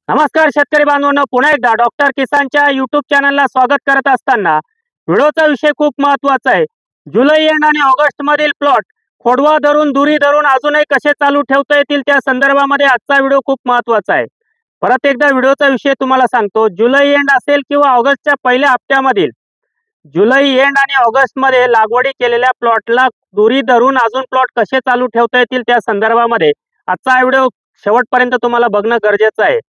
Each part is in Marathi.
नमस्कार शेतकरी बांधवांनो, पुन्हा एकदा डॉक्टर किसानच्या युट्यूब चॅनलला स्वागत करत असताना व्हिडिओचा विषय खूप महत्त्वाचा आहे। जुलै एंड आणि ऑगस्ट मधील प्लॉट खोडवा धरून दुरी धरून अजूनही कसे चालू ठेवता येतील त्या संदर्भामध्ये आजचा व्हिडिओ खूप महत्त्वाचा आहे। परत एकदा व्हिडिओचा विषय तुम्हाला सांगतो, जुलै एंड असेल किंवा ऑगस्टच्या पहिल्या हप्त्यामधील जुलै एंड आणि ऑगस्ट मध्ये लागवडी केलेल्या प्लॉटला दुरी धरून अजून प्लॉट कसे चालू ठेवता येतील त्या संदर्भामध्ये आजचा व्हिडिओ शेवटपर्यंत तुम्हाला बघणं गरजेचं आहे।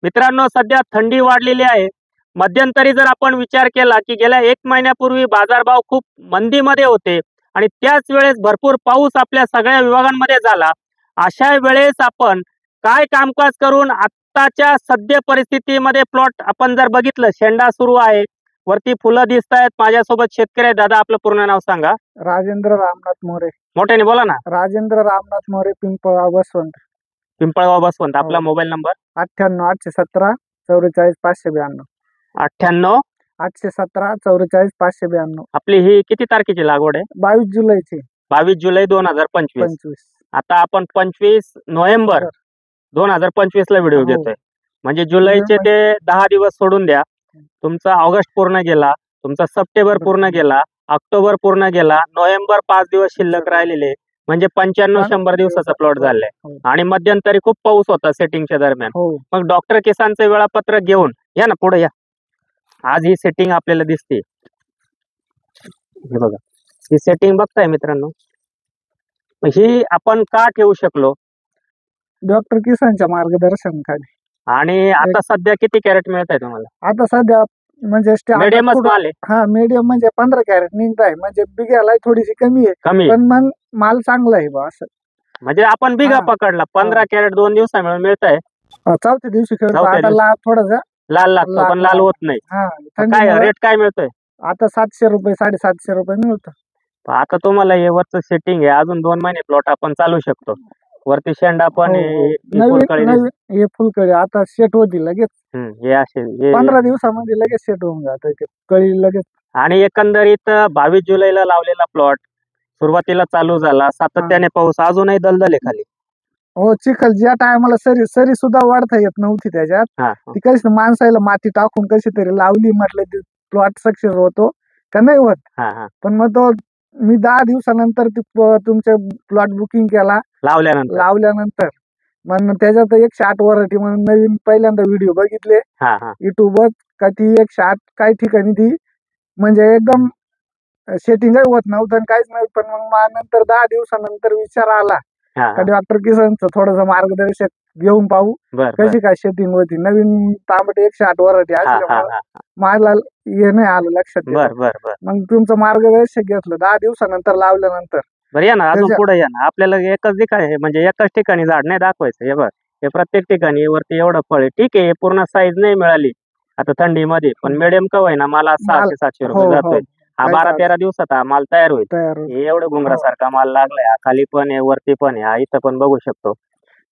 मित्रांनो, सध्या थंडी वाढलेली आहे। मध्यंतरी जर आपण विचार केला की गेल्या 1 महिन्यापूर्वी बाजारभाव खूप मंदीमध्ये होते आणि त्याच वेळेस भरपूर पाऊस आपल्या सगळ्या विभागांमध्ये झाला। अशा वेळेस आपण काय कामकाज करून आत्ताच्या सद्य परिस्थितीमध्ये प्लॉट आपण जर बघितलं, शेंडा सुरू आहे, वरती फुलं दिसत आहेत। माझ्यासोबत शेतकरी आहे। दादा, आपलं पूर्ण नाव सांगा। राजेंद्र रामनाथ मोरे। मोठ्याने बोला ना। राजेंद्र रामनाथ मोरे, पिंपळगाव बसवंत। पिंपळगाव बसवंत। आपला मोबाईल नंबर 98 817 44 592। 98 817 44 592। आपली ही किती तारखेची लागवड आहे? 22 जुलैची। 22 जुलै 2025। 25 आता आपण 25 नोव्हेंबर 2025 ला व्हिडिओ हो. घेतोय। म्हणजे जुलैचे ते 10 दिवस सोडून द्या, तुमचा ऑगस्ट पूर्ण गेला, तुमचा सप्टेंबर पूर्ण गेला, ऑक्टोबर पूर्ण गेला, नोव्हेंबर 5 दिवस शिल्लक राहिलेले, म्हणजे 95-100 दिवसाचा प्लॉट झालाय। हो. आणि मध्यंतरी खूप पाऊस होता सेटिंगच्या दरम्यान। हो. मग डॉक्टर किसानचं वेळापत्रक घेऊन या ना, पुढे या। आज ही सेटिंग आपल्याला दिसते, हे बघा, ही सेटिंग बघताय मित्रांनो। ही आपण का ठेवू शकलो? डॉक्टर किसानच्या मार्गदर्शनाखाली। आणि आता सध्या किती कॅरेट मिळत आहे तुम्हाला? आता सध्या म्हणजे मीडियमच माल आहे। हा, मीडियम म्हणजे 15 कॅरेट निघत आहे। म्हणजे बिघ्याला थोडीशी कमी आहे, कमी, पण मग माल चांगला आहे बा असं। म्हणजे आपण बिघा हा. पकडला, 15 कॅरेट 2 दिवसामुळे मिळत आहे। चौथ्या दिवशी खेळतो चौथ्या आता दिवशी. थोडंसं लाल लागतो पण लाल होत नाही। हा, काय थंडीमुळे रेट काय मिळतोय? आता 700 रुपये 750 रुपये मिळतं। आता तुम्हाला हे वरचं सेटिंग आहे, अजून 2 महिने प्लॉट आपण चालू शकतो। वरती शेंडा पण हो, आहे, हो. ही फुलकळी नवीन हे फुलकळी आता सेट होती लगेच। हे असे 15 दिवसामध्ये लगेच सेट होऊन जातं ते कळी लगेच। आणि एकंदरीत 22 जुलैला लावलेला प्लॉट सुरुवातीला चालू झाला, सातत्याने पाऊस, अजूनही दलदल आहे खाली। हो, चिखल ज्या टायमाला सरी सुद्धा वाढता येत नव्हती त्याच्यात। हा, ती कशी माणसाला माती टाकून कशी तरी लावली, म्हटलं प्लॉट सक्सेस होतो का नाही होत। हा, हा। पण मग तो मी 10 दिवसानंतर तुमचे प्लॉट बुकिंग केला, लावल्यानंतर मग त्याच्यात 108 व्हरायटी म्हणून नवीन पहिल्यांदा व्हिडिओ बघितले युट्यूबवर, का ती 108 काही ठिकाणी ती म्हणजे एकदम सेटिंगही होत नव्हतं आणि काहीच नाही। पण मग नंतर 10 दिवसानंतर विचार आला का डॉक्टर किसानचं थोडंसं मार्गदर्शक घेऊन पाहू कशी काय सेटिंग होती। नवीन तांबटे 108 व्हरायटी असल्यामुळे मला हे नाही आलं लक्षात। मग तुमचं मार्गदर्शक घेतलं 10 दिवसानंतर लावल्यानंतर। बरं, या ना अजून पुढे या ना। आपल्याला एकच ठिकाणी आहे, म्हणजे एकाच ठिकाणी झाड नाही दाखवायचं। हे बघ, हे प्रत्येक ठिकाणी वरती एवढं फळ आहे। ठीक आहे, पूर्ण साईज नाही मिळाली आता थंडीमध्ये, पण मिडियम का होईना मला 600-700 रुपये जातोय। हा 12-13 दिवसात हा माल तयार होईल। एवढं घुंगरासारखा माल लागलाय, हा खाली पण आहे, वरती पण आहे, हा इथं पण बघू शकतो।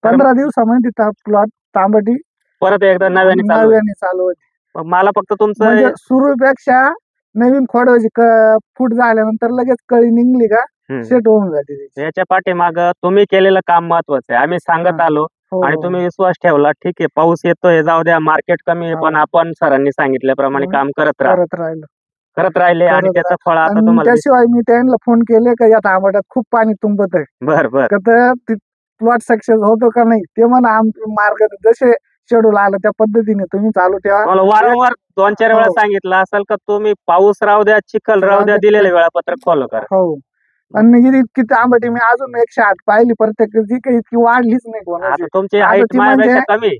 15 दिवसामध्ये प्लॉट तांबटी परत एकदा नव्याने चालू होती। मला फक्त तुमचं म्हणजे सुरूपेक्षा नवीन खोडवाची फूट झाल्यानंतर लगेच कळी निघली का सेट होऊन जाते। याच्या पाठीमाग तुम्ही केलेलं काम महत्वाचं आहे। आम्ही सांगत आलो आणि तुम्ही विश्वास ठेवला। ठीक आहे, पाऊस येतोय, जाऊ द्या, मार्केट कमी आहे, पण आपण सरांनी सांगितल्याप्रमाणे काम करत राहिले आणि त्याचं फळ आता तुम्हाला। त्याशिवाय मी त्यांना फोन केले का या तांबट्यात खूप पाणी तुंबत आहे, प्लॉट सक्सेस होतो का नाही ते म्हणा। मार्ग जसे शेड्यूल आलं त्या पद्धतीने तुम्ही चालू ठेवा। मला वारंवार 2-4 वेळा सांगितलं असेल का तुम्ही पाऊस राहू द्या, चिखल राहू द्या, दिलेलं वेळापत्रक फॉलो करा। हो, आणि इतकी तांबटी मी अजून 108 पाहिली, प्रत्येक इतकी वाढलीच नाही कोणाची। आता तुमची हाईट माझ्यापेक्षा कमी,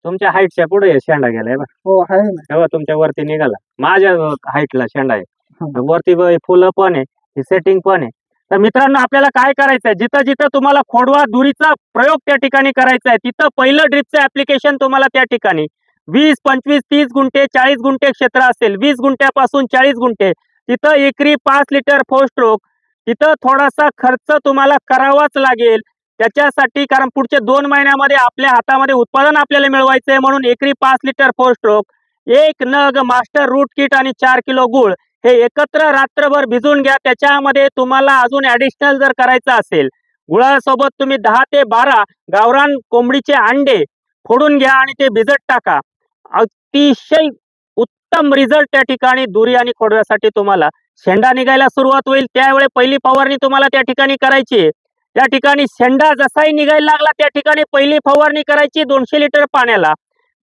तुमच्या हाईटच्या पुढे शेंडा गेलाय बघ। हो, आहे ना, तेव्हा तुमच्या वरती निघाला, माझ्या हाईटला शेंडा आहे, वरती फुलं पण आहे, सेटिंग पण आहे। तर मित्रांनो, आपल्याला काय करायचंय, जिथं जिथं तुम्हाला खोडवा दुरीचा प्रयोग त्या ठिकाणी करायचा आहे, तिथं पहिलं ड्रिपचं ऍप्लिकेशन तुम्हाला त्या ठिकाणी 20, 25, 30 गुंठे, 40 गुंठे क्षेत्र असेल, 20 गुंठ्यापासून 40 गुंठे, तिथं एकरी 5 लिटर फोर स्ट्रोक, तिथं थोडासा खर्च तुम्हाला करावाच लागेल त्याच्यासाठी, कारण पुढच्या 2 महिन्यामध्ये आपल्या हातामध्ये उत्पादन आपल्याला मिळवायचंय। म्हणून एकरी 5 लिटर फोर स्ट्रोक, 1 नग मास्टर रूट किट आणि 4 किलो गुळ हे एकत्र रात्रभर भिजवून घ्या। त्याच्यामध्ये तुम्हाला अजून ऍडिशनल जर करायचं असेल, गुळासोबत तुम्ही 10 ते 12 गावरान कोंबडीचे अंडे फोडून घ्या आणि ते भिजत टाका. अतिशय उत्तम रिझल्ट त्या ठिकाणी दुरी आणि खोडव्यासाठी तुम्हाला शेंडा निघायला सुरुवात होईल. त्यावेळी पहिली फवारणी तुम्हाला त्या ठिकाणी करायची आहे. त्या ठिकाणी शेंडा जसाही निघायला लागला त्या ठिकाणी पहिली फवारणी करायची 200 लिटर पाण्याला.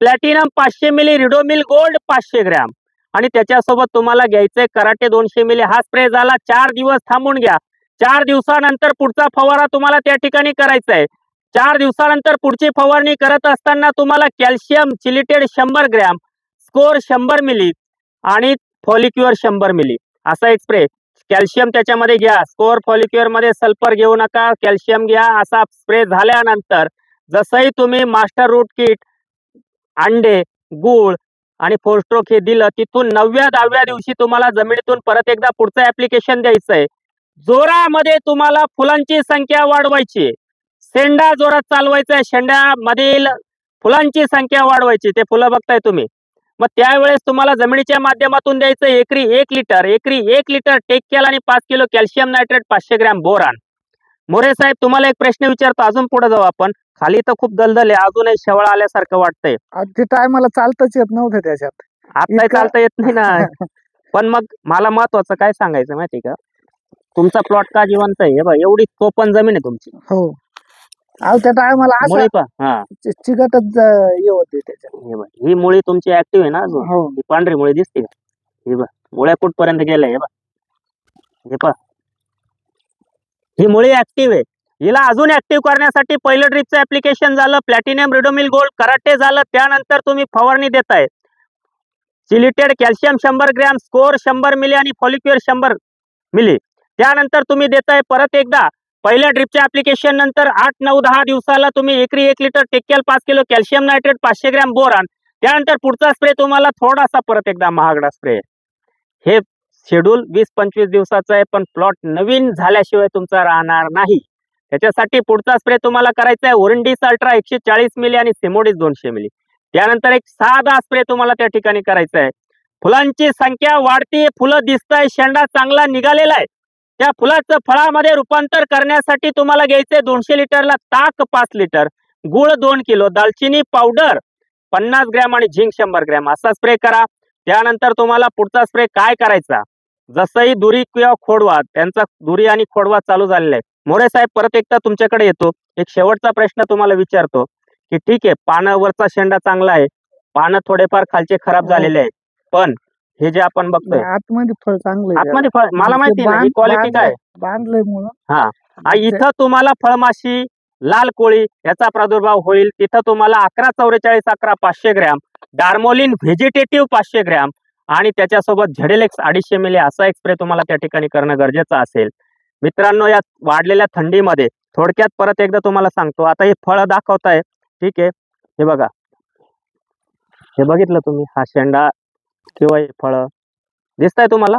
Platinum 500 milli, Ridomil gold 500 gram आणि त्याच्यासोबत तुम्हाला घ्यायचंय कराटे 200 मिली. हा स्प्रे झाला. 4 दिवस थांबून घ्या. 4 दिवसानंतर पुढचा फवारा तुम्हाला त्या ठिकाणी करायचा आहे. 4 दिवसानंतर पुढची फवारणी करत असताना तुम्हाला कॅल्शियम चिलिटेड 100 ग्रॅम, स्कोर 100 मिली आणि फॉलिक्युअर 100 मिली असा एक स्प्रे. कॅल्शियम त्याच्यामध्ये घ्या, स्कोर फॉलिक्युअर मध्ये सल्फर घेऊ नका, कॅल्शियम घ्या. असा स्प्रे झाल्यानंतर जसंही तुम्ही मास्टर रूट किट, अंडे, गूळ आणि 4 स्ट्रोक हे दिलं, तिथून 9व्या-10व्या दिवशी तुम्हाला जमिनीतून परत एकदा पुढचं ऍप्लिकेशन द्यायचंय. जोरामध्ये तुम्हाला फुलांची संख्या वाढवायची, शेंडा जोरात चालवायचा आहे, शेंड्यामधील फुलांची संख्या वाढवायची. ते फुलं बघताय तुम्ही. मग त्यावेळेस तुम्हाला जमिनीच्या माध्यमातून द्यायचं एकरी 1 लिटर टेक्केल आणि 5 kilo calcium nitrate, 500 gram boron. More साहेब, तुम्हाला एक प्रश्न विचारतो, अजून पुढे जाऊ आपण. खाली तर खूप दलदल आहे, अजूनही शेवाळ आल्यासारखं वाटतंय. ते टायमाला चालताच येत नव्हतं त्याच्यात. आता चालता येत नाही ना. पण मग मला महत्वाचं काय सांगायचं माहिती का, तुमचा प्लॉट का जिवंत आहे. हे बघ, एवढी कोपन जमीन आहे तुमची. हो, अहो त्या टायमाला मुळी पहा, चिकटच हे होते त्याच्यात. हे बघ, ही मुळी तुमची ऍक्टिव्ह आहे ना अजून. हो, ही पांढरी मुळी दिसते का? हे बघ, मुळ्या कुठपर्यंत गेल्या. हे बघ, हे पहा, ही मुळी ऍक्टिव्ह आहे. हिला अजून ऍक्टिव्ह करण्यासाठी पहिलं ड्रिपचं ऍप्लिकेशन झालं, प्लॅटिनम रिडोमिल गोल्ड कराटे झालं. त्यानंतर तुम्ही फवारणी देताय चिलिटेड कॅल्शियम 100 ग्रॅम, स्कोर 100 मिली आणि फॉलिक्युअर 100 मिली. त्यानंतर तुम्ही देताय परत एकदा पहिल्या ड्रिपच्या ऍप्लिकेशन नंतर 8, 9, 10 दिवसाला तुम्ही एकरी 1 लिटर टेक्केल, 5 kilo calcium nitrate, 500 gram boron. त्यानंतर पुढचा स्प्रे तुम्हाला थोडासा परत एकदा महागडा स्प्रे. हे शेड्यूल 20-25 दिवसाचं आहे, पण प्लॉट नवीन झाल्याशिवाय तुमचा राहणार नाही. त्याच्यासाठी पुढचा स्प्रे तुम्हाला करायचा आहे ओरिंडिस अल्ट्रा 140 मिली आणि सिमोडिस 200 मिली. त्यानंतर एक साधा स्प्रे तुम्हाला त्या ठिकाणी करायचा आहे. फुलांची संख्या वाढते, फुलं दिसताय, शेंडा चांगला निघालेला आहे. त्या फुलाचं फळामध्ये रूपांतर करण्यासाठी तुम्हाला घ्यायचंय 200 लिटरला ताक 5 लिटर, गुळ 2 किलो, दालचिनी पावडर 50 ग्रॅम आणि झिंक 100 ग्रॅम असा स्प्रे करा. त्यानंतर तुम्हाला पुढचा स्प्रे काय करायचा, जसंही दुरी किंवा खोडवा, त्यांचा दुरी आणि खोडवा चालू झालेला आहे. मोरे साहेब, परत एकदा तुमच्याकडे येतो. एक शेवटचा प्रश्न तुम्हाला विचारतो की ठीक आहे, पानावरचा शेंडा चांगला आहे, पानं थोडेफार खालचे खराब झालेले आहे, पण हे जे आपण बघतोय आतमध्ये फळ चांगलं आहे. आतमध्ये फळ, मला माहिती नाही क्वालिटी काय बांधलंय म्हणून. हा, इथं तुम्हाला फळमाशी, लाल कोळी याचा प्रादुर्भाव होईल. तिथं तुम्हाला 114411 500 ग्रॅम, डार्मोलिन व्हेजिटेटिव्ह 500 ग्रॅम आणि त्याच्यासोबत झेडेलेक्स 250 मिली असा एक स्प्रे तुम्हाला त्या ठिकाणी करणं गरजेचं असेल. मित्रांनो, या वाढलेल्या थंडीमध्ये थोडक्यात परत एकदा तुम्हाला सांगतो. आता हे फळ दाखवताय, ठीक आहे, हे बघा, हे बघितलं तुम्ही, हा शेंडा किंवा हे फळ दिसताय तुम्हाला.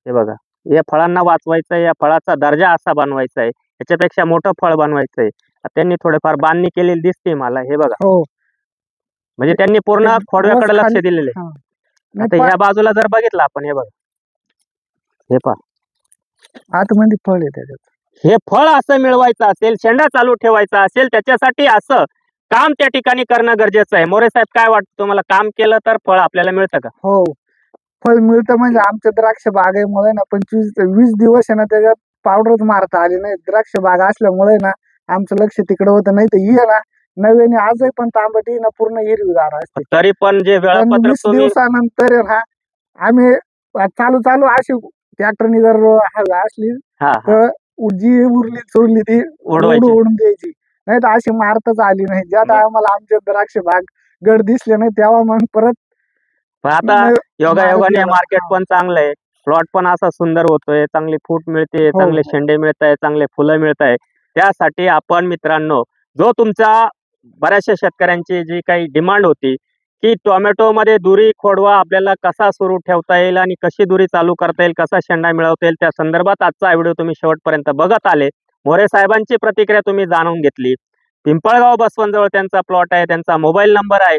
हे बघा, या फळांना वाचवायचंय, या फळाचा दर्जा असा बनवायचा आहे, याच्यापेक्षा मोठं फळ बनवायचंय. त्यांनी थोडेफार बांधणी केलेली दिसते मला. हे बघा, हो, म्हणजे त्यांनी पूर्ण खोडव्याकडे लक्ष दिलेलं आहे. आता या बाजूला जर बघितलं आपण, हे बघा, हे पहा, आतमध्ये फळ आहे त्याच्यात. हे फळ असं मिळवायचं असेल, शेंडा चालू ठेवायचा असेल, त्याच्यासाठी असं काम त्या ठिकाणी करणं गरजेचं आहे. मोरे साहेब, काय वाटतं तुम्हाला, काम केलं तर फळ आपल्याला मिळतं का? हो, फळ मिळतं. म्हणजे आमच्या द्राक्ष बागेमुळे ना 25-20 दिवस आहे ना त्याच्यात पावडरच मारता आली नाही. द्राक्ष बाग असल्यामुळे ना आमचं लक्ष तिकडे होतं. नाही तर ही ना नव्याने आजही पण तांबटी ना पूर्ण हिरवीगार असते. तरी पण जे वेळापत्रक 20 दिवसानंतर हा आम्ही चालू अशी ट्रॅक्टरनी जर हवा असली तर जी उरली चोरली ती ओढून द्यायची, नाही तर अशी मारताच आली नाही. ज्या टायमाला आमचे द्राक्ष बाग गड दिसले नाही तेव्हा मग परत आता योगायोगाने मार्केट पण चांगलं आहे, प्लॉट पण असा सुंदर होतोय, चांगली फूट मिळते, चांगले शेंडे मिळत आहे, चांगले फुलं मिळत आहे. त्यासाठी आपण मित्रांनो, जो तुमचा बऱ्याचशा शेतकऱ्यांची जी काही डिमांड होती की टोमॅटो मध्ये दुरी खोडवा आपल्याला कसा सुरू ठेवता येईल आणि कशी दुरी चालू करता येईल, कसा शेंडा मिळवता येईल, त्या संदर्भात आजचा व्हिडिओ तुम्ही शेवटपर्यंत बघत आले. मोरे साहेबांची प्रतिक्रिया तुम्ही जाणून घेतली. पिंपळगाव बसवनजवळ त्यांचा प्लॉट आहे, त्यांचा मोबाईल नंबर आहे.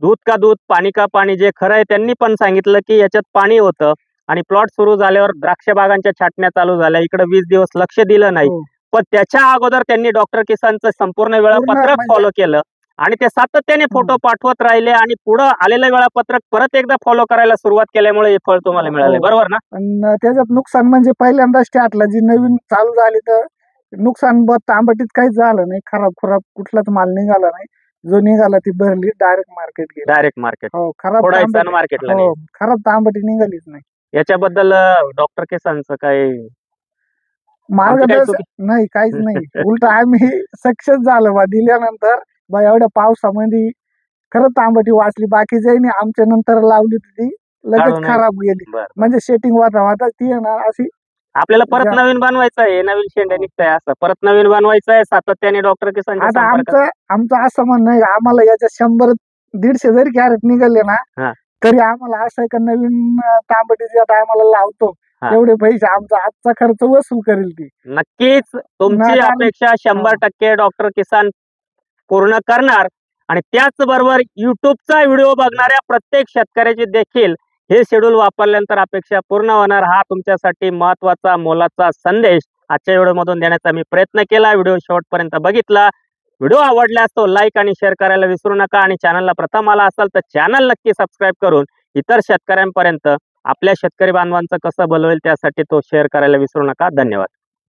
दूध का दूध, पाणी का पाणी, जे खरं आहे त्यांनी पण सांगितलं की याच्यात पाणी होतं आणि प्लॉट सुरू झाल्यावर द्राक्ष बागांच्या छाटण्या चालू झाल्या. इकडे 20 दिवस लक्ष दिलं नाही, पण त्याच्या अगोदर त्यांनी डॉक्टर किसानचं संपूर्ण वेळापत्रक फॉलो केलं आणि ते सातत्याने फोटो पाठवत राहिले आणि पुढे आलेलं वेळापत्रक परत एकदा फॉलो करायला सुरुवात केल्यामुळे हे फळ तुम्हाला मिळाले, बरोबर ना? आणि त्याच्यात नुकसान म्हणजे पहिल्यांदा स्टार्टला जी नवीन चालू झाली तर नुकसान तांबटीत काहीच झालं नाही, खराब कुठलाच माल निघाला नाही. जो निघाला ती भरली डायरेक्ट मार्केट गेली. Direct market. हो, खराब मार्केटला. हो, खराब तांबटी निघालीच नाही. याच्याबद्दल डॉक्टर किसानचं काही मार्गदर्शन नाही, काहीच नाही. उलट आम्ही सक्सेस झालो बा दिल्यानंतर. बा एवढ्या पावसामध्ये खरंच तांबटी वाचली. बाकीच्यानी आमच्या नंतर लावली ती लगेच खराब गेली. म्हणजे सेटिंग वाटा ती आहे ना अशी. आपल्याला परत नवीन बनवायचं आहे, नवीन शेंडे निघताय, असं परत नवीन बनवायचं आहे सातत्याने डॉक्टर किसान. आता आमचं असं म्हणणं आहे, आम्हाला याच्यात 100-150 जरी कॅरेट निघाले ना तरी आम्हाला असं आहे का नवीन तांबटी ज्या टायमाला लावतो तेवढे पैसे आमचा आजचा खर्च वसूल करेल ती. नक्कीच तुमची अपेक्षा 100% डॉक्टर किसान पूर्ण करणार. आणि त्याचबरोबर युट्यूबचा व्हिडिओ बघणाऱ्या प्रत्येक शेतकऱ्याची देखील हे शेड्यूल वापरल्यानंतर अपेक्षा पूर्ण होणार. हा तुमच्यासाठी महत्वाचा मोलाचा संदेश आजच्या व्हिडिओमधून देण्याचा मी प्रयत्न केला. व्हिडिओ शेवटपर्यंत बघितला. व्हिडिओ आवडल्यास तो लाईक आणि शेअर करायला विसरू नका. आणि चॅनलला प्रथम आला असाल तर चॅनल नक्की सबस्क्राईब करून इतर शेतकऱ्यांपर्यंत आपल्या शेतकरी बांधवांचं कसं भलं होईल त्यासाठी तो शेअर करायला विसरू नका. धन्यवाद.